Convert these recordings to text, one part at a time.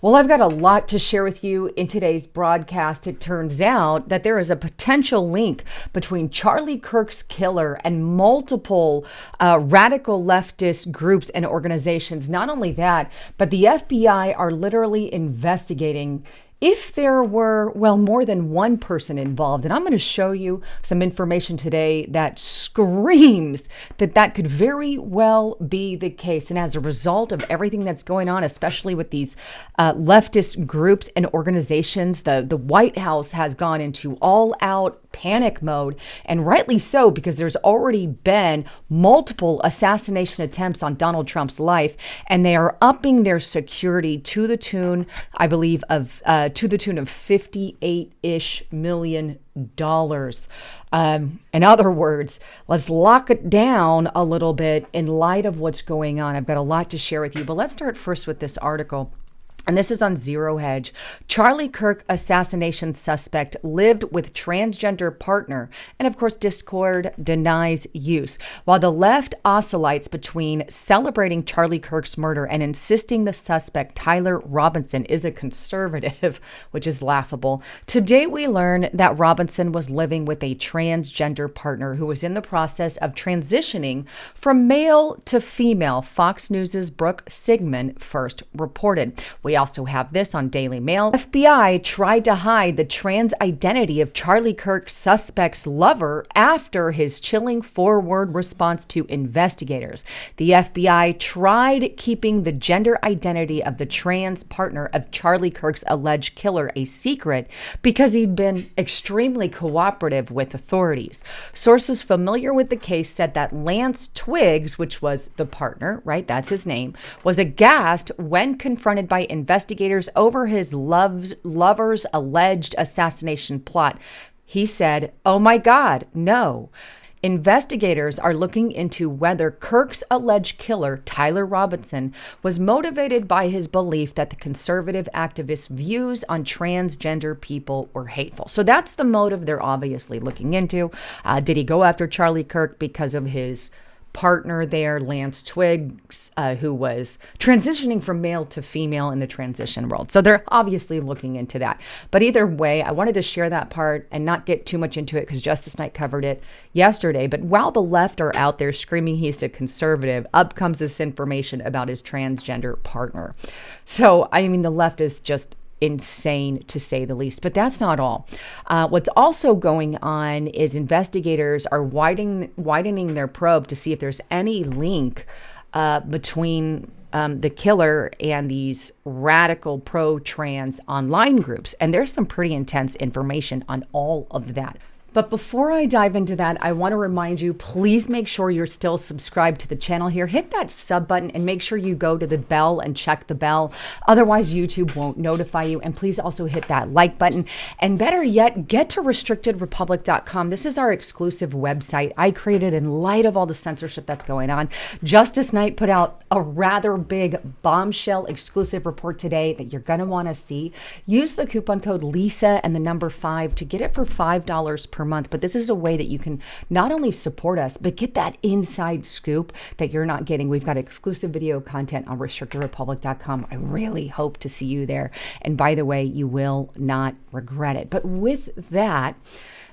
Well, I've got a lot to share with you in today's broadcast. It turns out that there is a potential link between Charlie Kirk's killer and multiple radical leftist groups and organizations. Not only that, but the FBI are literally investigating if there were, well, more than one person involved. And I'm going to show you some information today that screams that that could very well be the case. And as a result of everything that's going on, especially with these leftist groups and organizations, the White House has gone into all-out panic mode, and rightly so, because there's already been multiple assassination attempts on Donald Trump's life, and they are upping their security to the tune, I believe, of $58-ish million. In other words, let's lock it down a little bit in light of what's going on. I've got a lot to share with you, but let's start first with this article. And this is on Zero Hedge. Charlie Kirk assassination suspect lived with transgender partner. And of course, Discord denies use. While the left oscillates between celebrating Charlie Kirk's murder and insisting the suspect, Tyler Robinson, is a conservative, which is laughable. Today, we learn that Robinson was living with a transgender partner who was in the process of transitioning from male to female. Fox News' Brooke Sigmund first reported. We also have this on Daily Mail. FBI tried to hide the trans identity of Charlie Kirk's suspect's lover after his chilling forward response to investigators. The FBI tried keeping the gender identity of the trans partner of Charlie Kirk's alleged killer a secret because he'd been extremely cooperative with authorities. Sources familiar with the case said that Lance Twiggs, which was the partner, right, that's his name, was aghast when confronted by investigators over his lover's alleged assassination plot. He said, "Oh my God, no." Investigators are looking into whether Kirk's alleged killer, Tyler Robinson, was motivated by his belief that the conservative activist's views on transgender people were hateful. So that's the motive they're obviously looking into. Did he go after Charlie Kirk because of his partner there, Lance Twiggs, who was transitioning from male to female in the transition world? So they're obviously looking into that. But either way, I wanted to share that part and not get too much into it because Justice Night covered it yesterday. But while the left are out there screaming he's a conservative, up comes this information about his transgender partner. So, I mean, the left is just insane, to say the least. But that's not all. What's also going on is investigators are widening their probe to see if there's any link between the killer and these radical pro-trans online groups. And there's some pretty intense information on all of that. But before I dive into that, I want to remind you, please make sure you're still subscribed to the channel here. Hit that sub button and make sure you go to the bell and check the bell. Otherwise, YouTube won't notify you. And please also hit that like button. And better yet, get to restrictedrepublic.com. This is our exclusive website I created in light of all the censorship that's going on. Justice Night put out a rather big Bombshell exclusive report today that you're going to want to see. Use the coupon code LISA and the number 5 to get it for $5 per month. But this is a way that you can not only support us, but get that inside scoop that you're not getting. We've got exclusive video content on restrictedrepublic.com. I really hope to see you there. And by the way, you will not regret it. But with that,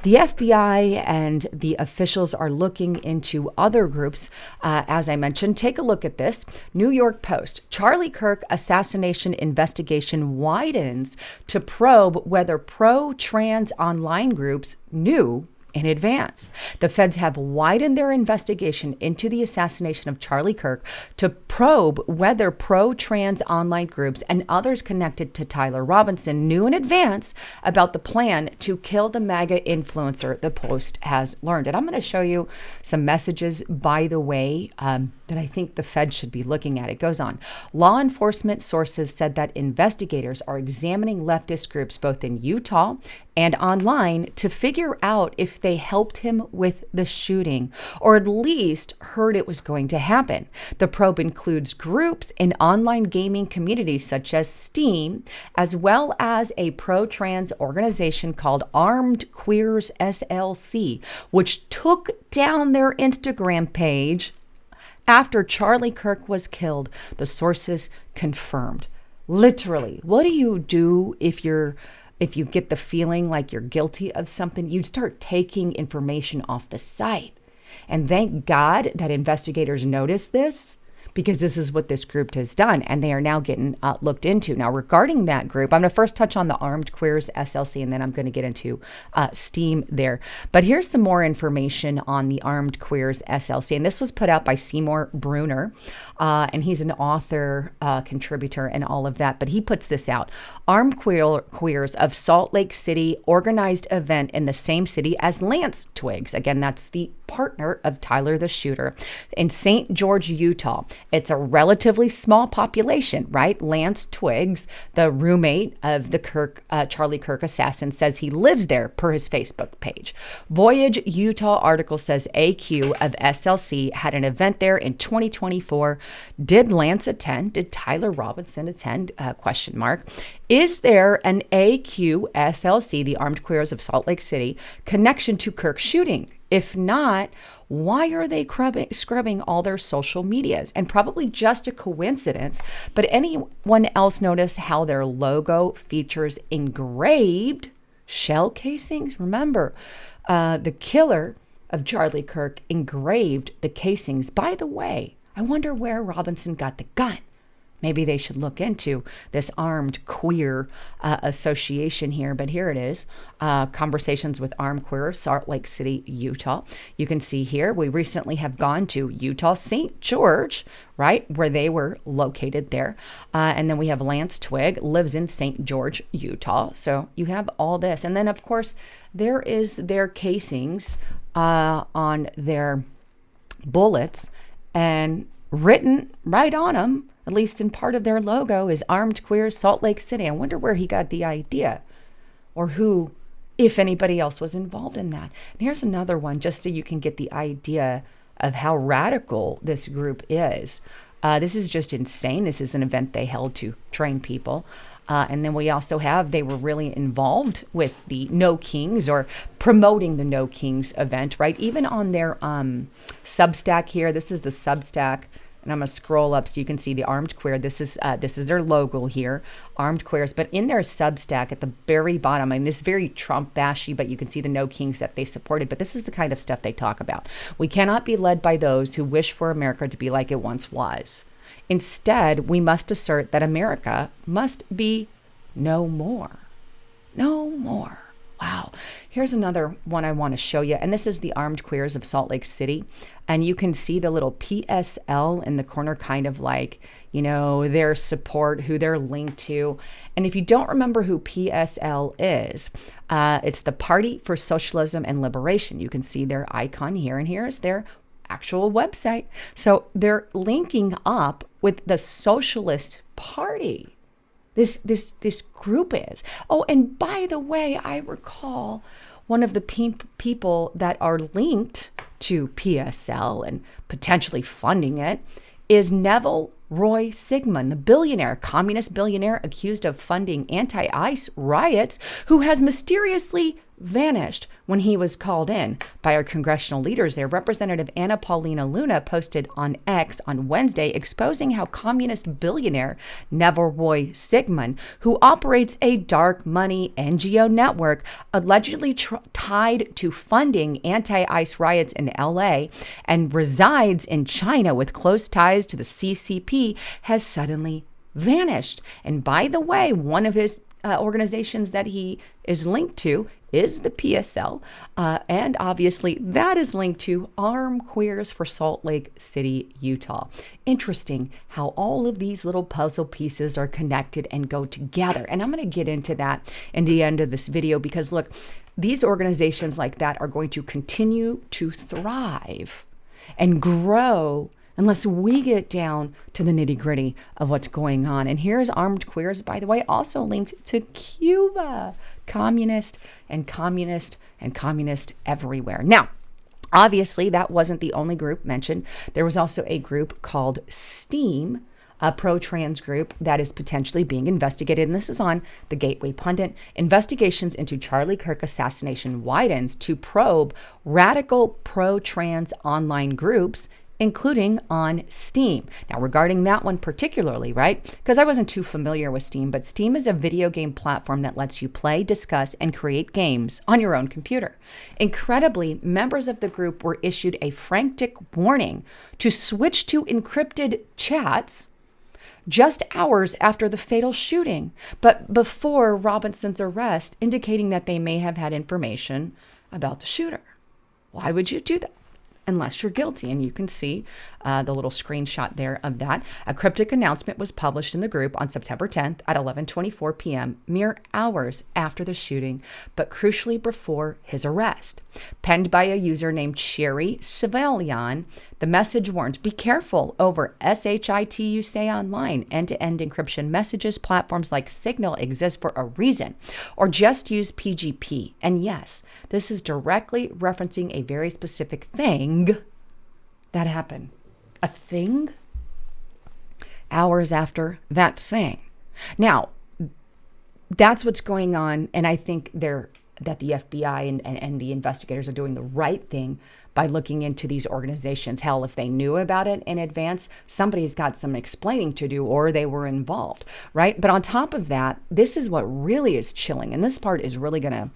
the FBI and the officials are looking into other groups. As I mentioned, take a look at this. New York Post. Charlie Kirk assassination investigation widens to probe whether pro-trans online groups knew in advance. The feds have widened their investigation into the assassination of Charlie Kirk to probe whether pro-trans online groups and others connected to Tyler Robinson knew in advance about the plan to kill the MAGA influencer, the Post has learned. And I'm going to show you some messages, by the way, that I think the Fed should be looking at. It goes on. Law enforcement sources said that investigators are examining leftist groups both in Utah and online to figure out if they helped him with the shooting, or at least heard it was going to happen. The probe includes groups in online gaming communities such as Steam, as well as a pro-trans organization called Armed Queers SLC, which took down their Instagram page after Charlie Kirk was killed, the sources confirmed. Literally. What do you do if you get the feeling like you're guilty of something? You start taking information off the site. And thank God that investigators noticed this, because this is what this group has done, and they are now getting looked into. Now, regarding that group, I'm going to first touch on the Armed Queers SLC, and then I'm going to get into STEAM there. But here's some more information on the Armed Queers SLC, and this was put out by Seymour Bruner, and he's an author, contributor, and all of that. But he puts this out. Armed Queers of Salt Lake City organized event in the same city as Lance Twiggs. Again, that's the partner of Tyler the shooter, in St. George, Utah. It's a relatively small population, right? Lance Twiggs, the roommate of the Charlie Kirk assassin, says he lives there per his Facebook page. Voyage Utah article says AQ of SLC had an event there in 2024. Did Lance attend? Did Tyler Robinson attend? Question mark. Is there an AQ SLC, the Armed Queers of Salt Lake City, connection to Kirk shooting? If not, why are they scrubbing all their social medias? And probably just a coincidence, but anyone else notice how their logo features engraved shell casings? Remember, the killer of Charlie Kirk engraved the casings. By the way, I wonder where Robinson got the gun. Maybe they should look into this Armed Queer association here, but here it is. Conversations with Armed Queer, Salt Lake City, Utah. You can see here, we recently have gone to Utah, St. George, right, where they were located there. And then we have Lance Twigg, lives in St. George, Utah. So you have all this. And then, of course, there is their casings on their bullets, and written right on them, at least in part of their logo, is Armed Queer Salt Lake City. I wonder where he got the idea, or who, if anybody else was involved in that. And here's another one, just so you can get the idea of how radical this group is. This is just insane. This is an event they held to train people. And then we also have, they were really involved with the No Kings, or promoting the No Kings event, right? Even on their Substack here, this is the Substack. And I'm going to scroll up so you can see the Armed Queer. This is their logo here, Armed Queers. But in their Substack at the very bottom, I mean, this is very Trump-bashy, but you can see the No Kings that they supported. But this is the kind of stuff they talk about. We cannot be led by those who wish for America to be like it once was. Instead, we must assert that America must be no more. No more. Wow. Here's another one I want to show you. And this is the Armed Queers of Salt Lake City. And you can see the little PSL in the corner, kind of like, you know, their support, who they're linked to. And if you don't remember who PSL is, it's the Party for Socialism and Liberation. You can see their icon here, and here's their actual website. So they're linking up with the Socialist Party. This group is. Oh, and by the way, I recall one of the people that are linked to PSL and potentially funding it is Neville Roy Sigmund, the billionaire, communist billionaire accused of funding anti-ICE riots, who has mysteriously vanished when he was called in by our congressional leaders there. Representative Anna Paulina Luna posted on X on Wednesday exposing how communist billionaire Neville Roy Sigmund, who operates a dark money NGO network allegedly tied to funding anti-ICE riots in LA and resides in China with close ties to the CCP, has suddenly vanished. And by the way, one of his organizations that he is linked to is the PSL, and obviously that is linked to Armed Queers for Salt Lake City, Utah. Interesting how all of these little puzzle pieces are connected and go together. And I'm going to get into that in the end of this video, because look, these organizations like that are going to continue to thrive and grow unless we get down to the nitty-gritty of what's going on. And here's Armed Queers, by the way, also linked to Cuba. Communist and communist and communist everywhere. Now, obviously, that wasn't the only group mentioned. There was also a group called STEAM, a pro-trans group that is potentially being investigated. And this is on the Gateway Pundit. Investigations into Charlie Kirk assassination widens to probe radical pro-trans online groups including on Steam. Now, regarding that one particularly, right? Because I wasn't too familiar with Steam, but Steam is a video game platform that lets you play, discuss, and create games on your own computer. Incredibly, members of the group were issued a frantic warning to switch to encrypted chats just hours after the fatal shooting, but before Robinson's arrest, indicating that they may have had information about the shooter. Why would you do that? Unless you're guilty. And you can see the little screenshot there of that. A cryptic announcement was published in the group on September 10th at 11:24 p.m., mere hours after the shooting, but crucially before his arrest. Penned by a user named Cherry Civilian, the message warned, be careful over SHIT you say online. End-to-end encryption messages, platforms like Signal exist for a reason, or just use PGP. And yes, this is directly referencing a very specific thing that happened. A thing? Hours after that thing. Now, that's what's going on, and I think that the FBI and the investigators are doing the right thing by looking into these organizations. Hell, if they knew about it in advance, somebody's got some explaining to do, or they were involved, right? But on top of that, this is what really is chilling, and this part is really going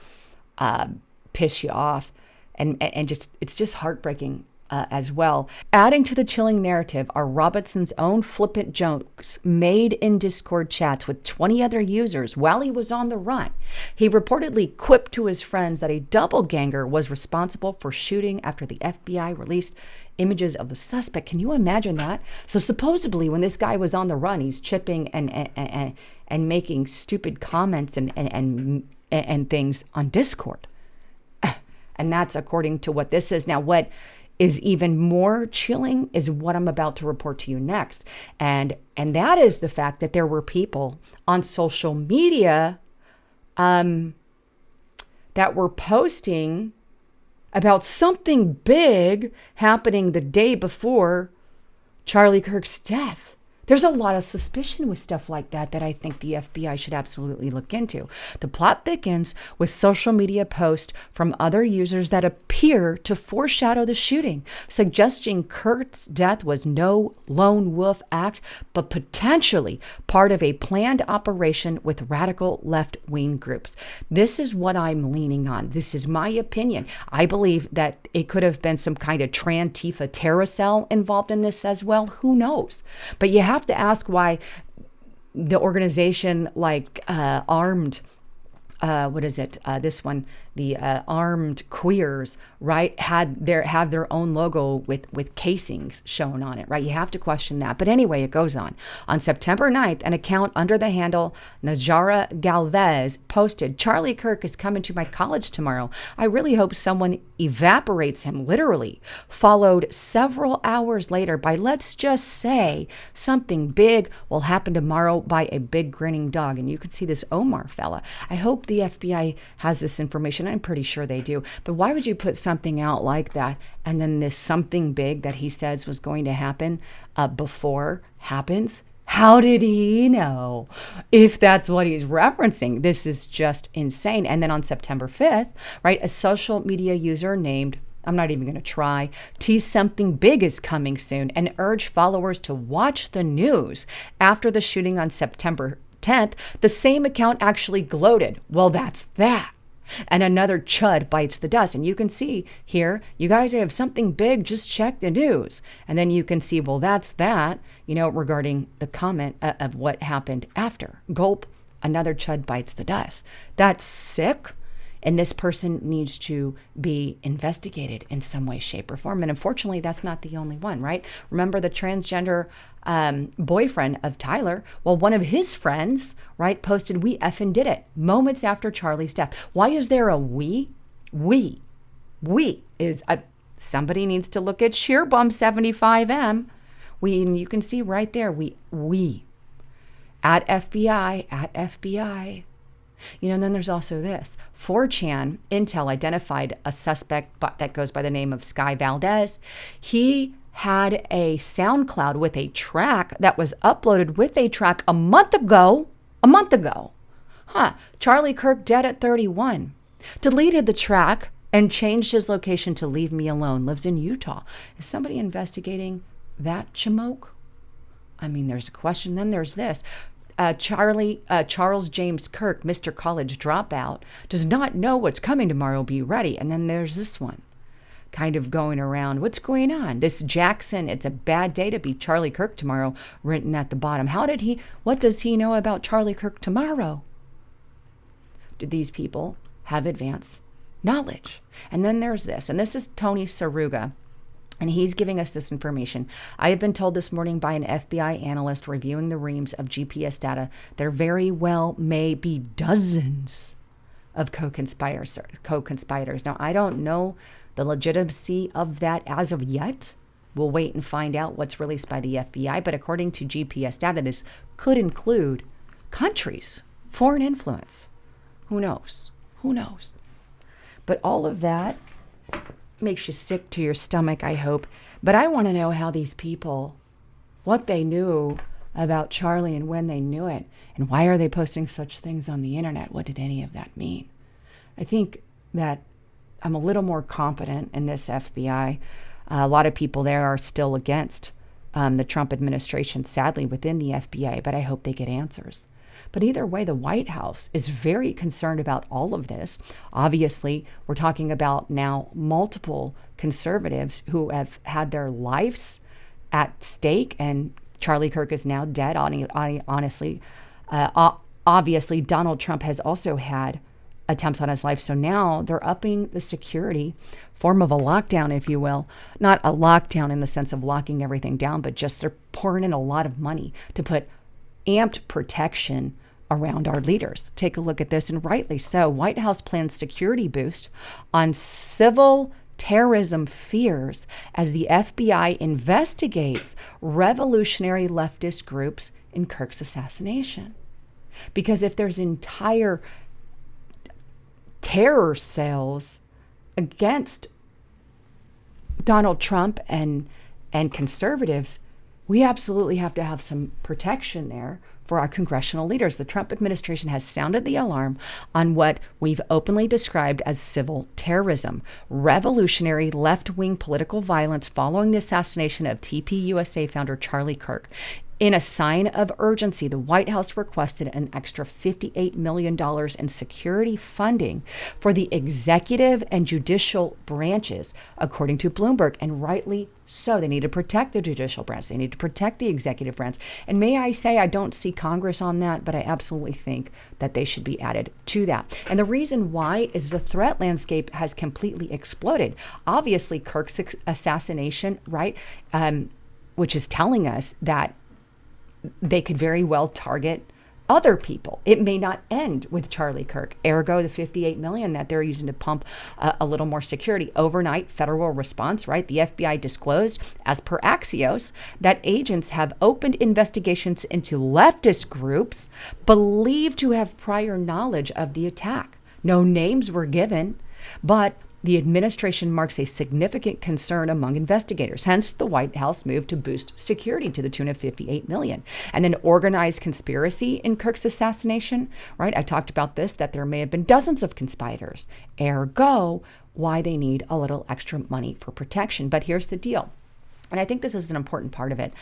to piss you off, and just it's just heartbreaking as well. Adding to the chilling narrative are Robinson's own flippant jokes made in Discord chats with 20 other users while he was on the run. He reportedly quipped to his friends that a doppelganger was responsible for shooting after the FBI released images of the suspect. Can you imagine that? So supposedly when this guy was on the run, he's chipping and making stupid comments and things on Discord. And that's according to what this is. Now, what is even more chilling is what I'm about to report to you next. And that is the fact that there were people on social media that were posting about something big happening the day before Charlie Kirk's death. There's a lot of suspicion with stuff like that I think the FBI should absolutely look into. The plot thickens with social media posts from other users that appear to foreshadow the shooting, suggesting Kirk's death was no lone wolf act, but potentially part of a planned operation with radical left-wing groups. This is what I'm leaning on. This is my opinion. I believe that it could have been some kind of Trantifa terror cell involved in this as well. Who knows? But you have to ask why the organization like armed the armed queers, right, have their own logo with casings shown on it, right? You have to question that. But anyway, it goes on. On September 9th, an account under the handle Najara Galvez posted, Charlie Kirk is coming to my college tomorrow. I really hope someone evaporates him, literally. Followed several hours later by, let's just say, something big will happen tomorrow by a big grinning dog. And you can see this Omar fella. I hope the FBI has this information. I'm pretty sure they do. But why would you put something out like that and then this something big that he says was going to happen before happens? How did he know? If that's what he's referencing, this is just insane. And then on September 5th, right, a social media user named, I'm not even going to try, tease something big is coming soon and urge followers to watch the news. After the shooting on September 10th, the same account actually gloated, well, that's that. And another chud bites the dust. And you can see here, you guys have something big, just check the news. And then you can see, well, that's that, regarding the comment of what happened after. Gulp, another chud bites the dust. That's sick. And this person needs to be investigated in some way, shape, or form. And unfortunately, that's not the only one, right? Remember the transgender boyfriend of Tyler? Well, one of his friends, right, posted, we effing did it, moments after Charlie's death. Why is there a we? We is somebody needs to look at Sheerbum 75M. And you can see right there, we. At FBI. And then there's also this. 4chan Intel identified a suspect that goes by the name of Sky Valdez. He had a SoundCloud with a track that was uploaded with a track a month ago. Charlie Kirk dead at 31. Deleted the track and changed his location to leave me alone. Lives in Utah. Is somebody investigating that chamoke? I mean, there's a question. Then there's this. Charles James Kirk, Mr. College Dropout, does not know what's coming tomorrow. Be ready. And then there's this one kind of going around. What's going on? This Jackson, it's a bad day to be Charlie Kirk tomorrow, written at the bottom. What does he know about Charlie Kirk tomorrow? Do these people have advanced knowledge? And then there's this, and this is Tony Saruga, and he's giving us this information. I have been told this morning by an FBI analyst reviewing the reams of GPS data, there very well may be dozens of co-conspirators. Now, I don't know the legitimacy of that as of yet. We'll wait and find out what's released by the FBI. But according to GPS data, this could include countries, foreign influence. Who knows? Who knows? But all of that makes you sick to your stomach, I hope. But I want to know how these people, what they knew about Charlie and when they knew it. And why are they posting such things on the internet? What did any of that mean? I think that I'm a little more confident in this FBI. A lot of people there are still against the Trump administration, sadly, within the FBI, but I hope they get answers. But either way, the White House is very concerned about all of this. Obviously, we're talking about now multiple conservatives who have had their lives at stake, and Charlie Kirk is now dead. Honestly, obviously, Donald Trump has also had attempts on his life. So now they're upping the security, form of a lockdown, if you will. Not a lockdown in the sense of locking everything down, but just they're pouring in a lot of money to put amped protection around our leaders. Take a look at this, and rightly so. White House plans security boost on civil terrorism fears as the FBI investigates revolutionary leftist groups in Kirk's assassination. Because if there's entire terror cells against Donald Trump and conservatives, we absolutely have to have some protection there for our congressional leaders. The Trump administration has sounded the alarm on what we've openly described as civil terrorism, revolutionary left-wing political violence following the assassination of TPUSA founder Charlie Kirk. In a sign of urgency, the White House requested an extra $58 million in security funding for the executive and judicial branches, according to Bloomberg, and rightly so. They need to protect the judicial branch. They need to protect the executive branch. And may I say, I don't see Congress on that, but I absolutely think that they should be added to that. And the reason why is the threat landscape has completely exploded. Obviously, Kirk's assassination, right, which is telling us that they could very well target other people. It may not end with Charlie Kirk. Ergo, the $58 million that they're using to pump a little more security. Overnight federal response, right? The FBI disclosed, as per Axios, that agents have opened investigations into leftist groups believed to have prior knowledge of the attack. No names were given, but the administration marks a significant concern among investigators. Hence, the White House moved to boost security to the tune of $58 million. And then organized conspiracy in Kirk's assassination, right? I talked about this, that there may have been dozens of conspirators. Ergo, why they need a little extra money for protection. But here's the deal. And I think this is an important part of it.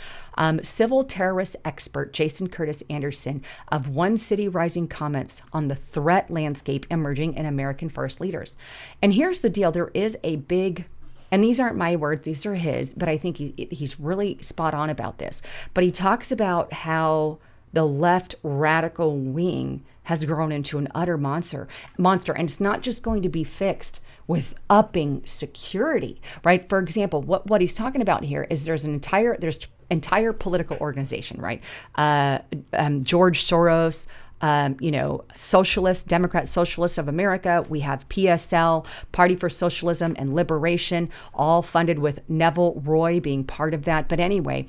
Civil terrorist expert Jason Curtis Anderson of One City Rising comments on the threat landscape emerging in American first leaders. And here's the deal. There is a big, and these aren't my words, these are his, but I think he's really spot on about this. But he talks about how the left radical wing has grown into an utter monster. And it's not just going to be fixed with upping security, right? For example, what he's talking about here is there's entire political organization, right? George Soros, Democrat Socialists of America. We have PSL, Party for Socialism and Liberation, all funded with Neville Roy being part of that. But anyway,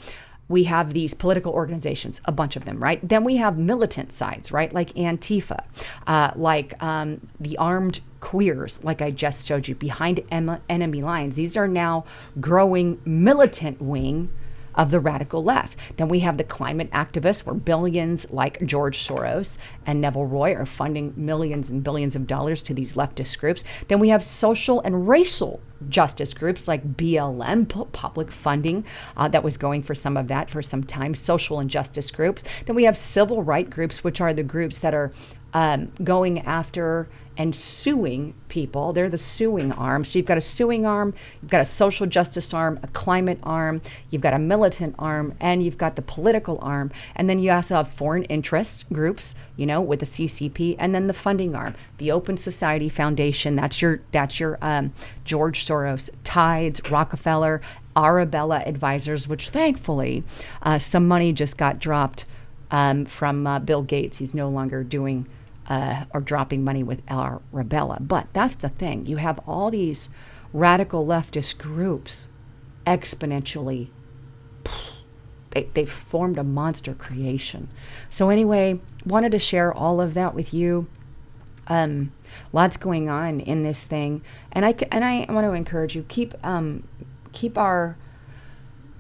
we have these political organizations, a bunch of them, right? Then we have militant sides, right? Like Antifa, the armed queers, like I just showed you, behind enemy lines. These are now growing militant wing of the radical left. Then we have the climate activists, where billions like George Soros and Neville Roy are funding millions and billions of dollars to these leftist groups. Then we have social and racial justice groups like BLM, public funding that was going for some of that for some time, social and justice groups. Then we have civil rights groups, which are the groups that are going after and suing people. They're the suing arm. So you've got a suing arm, you've got a social justice arm, a climate arm, you've got a militant arm, and you've got the political arm. And then you also have foreign interest groups, you know, with the CCP, and then the funding arm, the Open Society Foundation. That's your George Soros, Tides, Rockefeller, Arabella Advisors, which thankfully some money just got dropped from Bill Gates. He's no longer doing or dropping money with Arabella. But that's the thing. You have all these radical leftist groups exponentially. They've formed a monster creation. So anyway, wanted to share all of that with you. Lots going on in this thing. And I want to encourage you, keep our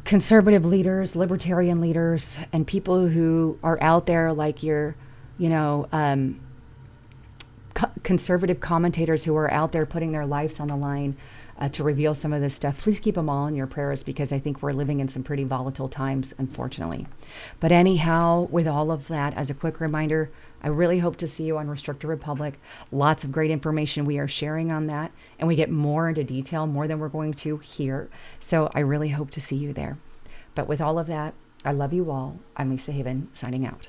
conservative leaders, libertarian leaders, and people who are out there like your, conservative commentators who are out there putting their lives on the line to reveal some of this stuff. Please keep them all in your prayers, because I think we're living in some pretty volatile times, unfortunately. But anyhow, with all of that, as a quick reminder, I really hope to see you on Restricted Republic. Lots of great information we are sharing on that, and we get more into detail, more than we're going to here. So I really hope to see you there. But with all of that, I love you all. I'm Lisa Haven, signing out.